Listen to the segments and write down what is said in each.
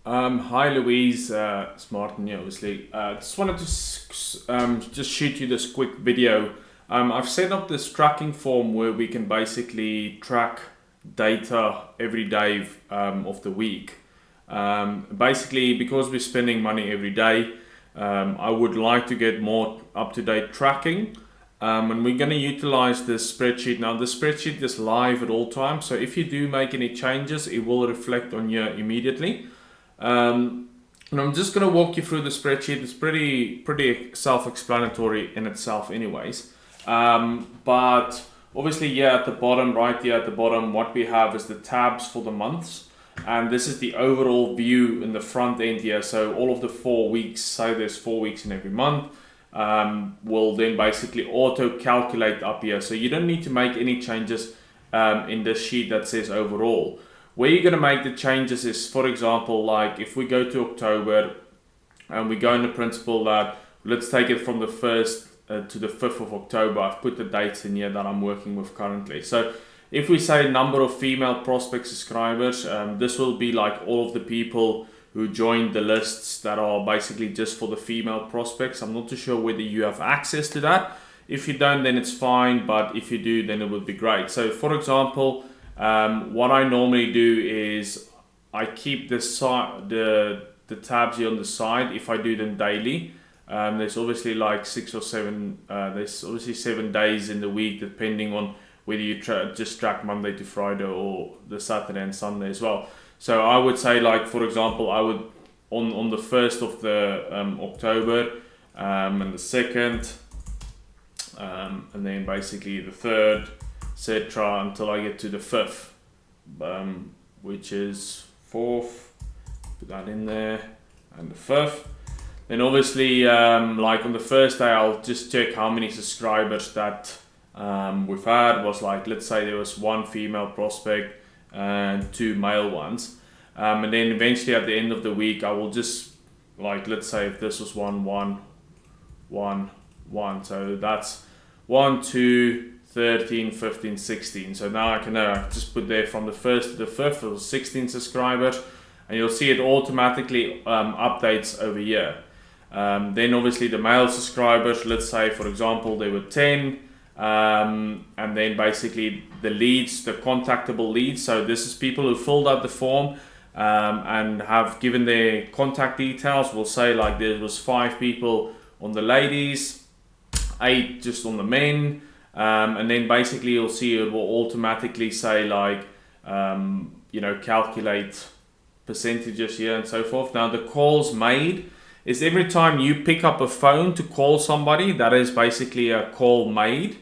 Hi Louise, it's Martin here obviously. Just wanted to just shoot you this quick video. I've set up this tracking form where we can basically track data every day of the week. Basically, because we're spending money every day, I would like to get more up-to-date tracking. And we're going to utilize this spreadsheet. Now, the spreadsheet is live at all times, so if you do make any changes, it will reflect on you immediately. And I'm just going to walk you through the spreadsheet. It's pretty self-explanatory in itself anyways. But obviously here at the bottom, right here at the bottom, what we have is the tabs for the months. And this is the overall view in the front end here. So all of the 4 weeks, say there's 4 weeks in every month, will then basically auto calculate up here. So you don't need to make any changes in this sheet that says overall. Where you're going to make the changes is, for example, like if we go to October and we go in the principle that let's take it from the 1st to the 5th of October. I've put the dates in here that I'm working with currently. So if we say number of female prospect subscribers, this will be like all of the people who joined the lists that are basically just for the female prospects. I'm not too sure whether you have access to that. If you don't, then it's fine, but if you do, then it would be great. So for example, what I normally do is I keep the tabs here on the side if I do them daily. There's obviously like 6 or 7, there's obviously 7 days in the week depending on whether you just track Monday to Friday or the Saturday and Sunday as well. So I would say, like, for example, I would on the 1st of the October and the 2nd and then basically the 3rd, etc. until I get to the 5th, which is 4th, put that in there, and the 5th. Then obviously, like on the first day, I'll just check how many subscribers that we've had. Was like, let's say there was 1 female prospect and 2 male ones. And then eventually at the end of the week, I will just, like, let's say if this was 1, 1, 1, 1. So that's 1, 2, 13, 15, 16. So now I can just put there from the 1st to the 5th, it was 16 subscribers. And you'll see it automatically updates over here. Then obviously the male subscribers, let's say for example there were 10, and then basically the leads, the contactable leads. So this is people who filled out the form and have given their contact details. We'll say like there was 5 people on the ladies, 8 just on the men, and then basically you'll see it will automatically say like calculate percentages here and so forth. Now the calls made is every time you pick up a phone to call somebody, that is basically a call made.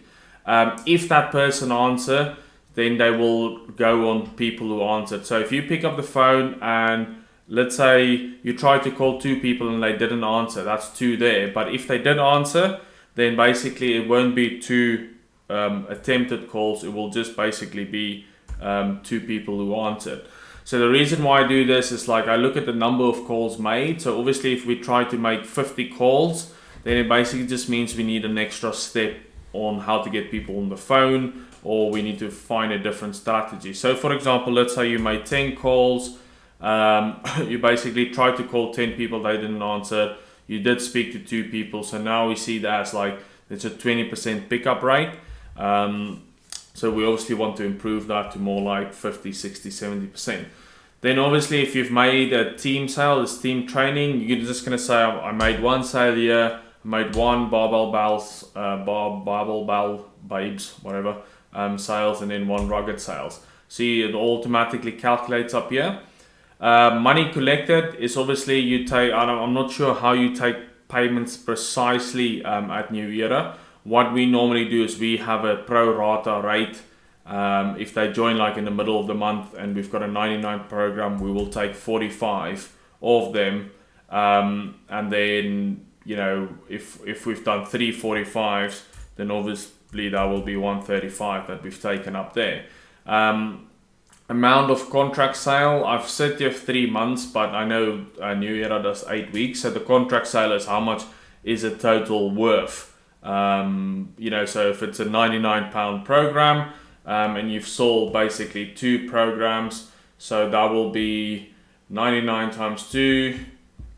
If that person answer, then they will go on people who answered. So if you pick up the phone and let's say you try to call 2 people and they didn't answer, that's 2 there. But if they did answer, then basically it won't be 2 attempted calls. It will just basically be 2 people who answered. So the reason why I do this is like I look at the number of calls made. So obviously if we try to make 50 calls, then it basically just means we need an extra step on how to get people on the phone, or we need to find a different strategy. So for example, let's say you made 10 calls, you basically tried to call 10 people, they didn't answer, you did speak to 2 people, so now we see that as like it's a 20% pickup rate. So we obviously want to improve that to more like 50, 60, 70%. Then obviously if you've made a team sale, it's team training, you're just going to say I made 1 sale here, I made 1 barbell bell babes, whatever, sales, and then 1 rugged sales. See, it automatically calculates up here. Money collected is obviously you take, I'm not sure how you take payments precisely at NEwEra. What we normally do is we have a pro rata rate. If they join like in the middle of the month and we've got a 99 program, we will take 45 of them. And then, if we've done 3 45s, then obviously that will be 135 that we've taken up there. Amount of contract sale, I've said you have 3 months, but I know NEwEra does 8 weeks. So the contract sale is how much is a total worth. So if it's a £99 program and you've sold basically 2 programs, so that will be 99 times 2,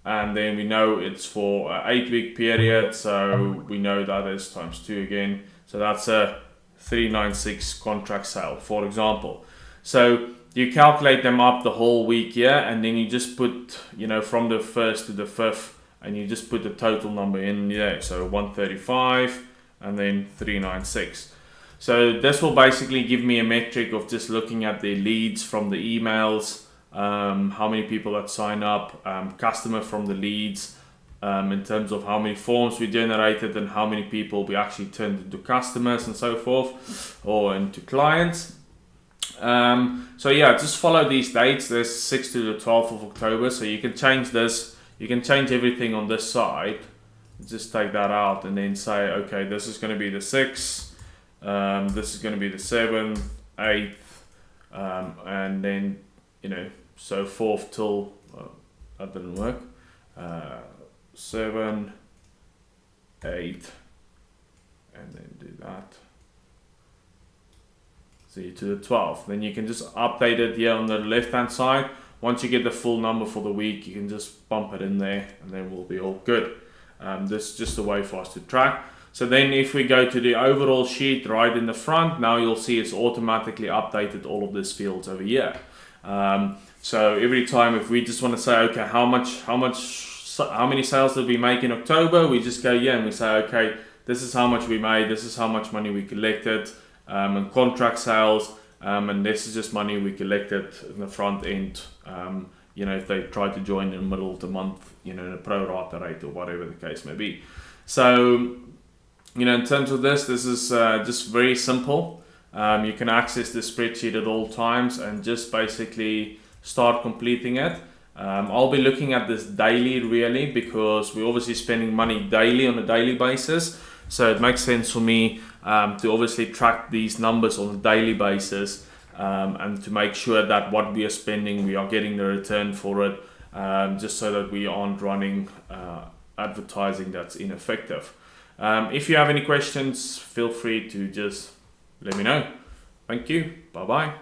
and then we know it's for an 8-week period, so we know that is times 2 again. So that's a 396 contract sale, for example. So you calculate them up the whole week here, and then you just put, from the 1st to the 5th, and you just put the total number in there. So 135 and then 396. So this will basically give me a metric of just looking at the leads from the emails, how many people that sign up, customer from the leads, in terms of how many forms we generated and how many people we actually turned into customers and so forth, or into clients. So yeah, just follow these dates. There's 6th to the 12th of October, so you can change this. You can change everything on this side. Just take that out and then say, okay, this is going to be the 6th, this is going to be the 7th, 8th, and then, so 4th till, that didn't work, 7, 8, and then do that. See, to the 12th. Then you can just update it here on the left hand side. Once you get the full number for the week, you can just bump it in there and then we'll be all good. This is just a way for us to track. So then if we go to the overall sheet right in the front, now you'll see it's automatically updated all of these fields over here. So every time if we just want to say, okay, how many sales did we make in October? We just go and we say, okay, this is how much we made, this is how much money we collected, and contract sales, and this is just money we collected in the front end. If they try to join in the middle of the month, in a pro rata rate or whatever the case may be. So, in terms of this is just very simple. You can access the spreadsheet at all times and just basically start completing it. I'll be looking at this daily really, because we're obviously spending money daily on a daily basis. So it makes sense for me to obviously track these numbers on a daily basis, and to make sure that what we are spending, we are getting the return for it, just so that we aren't running advertising that's ineffective. If you have any questions, feel free to just let me know. Thank you. Bye bye.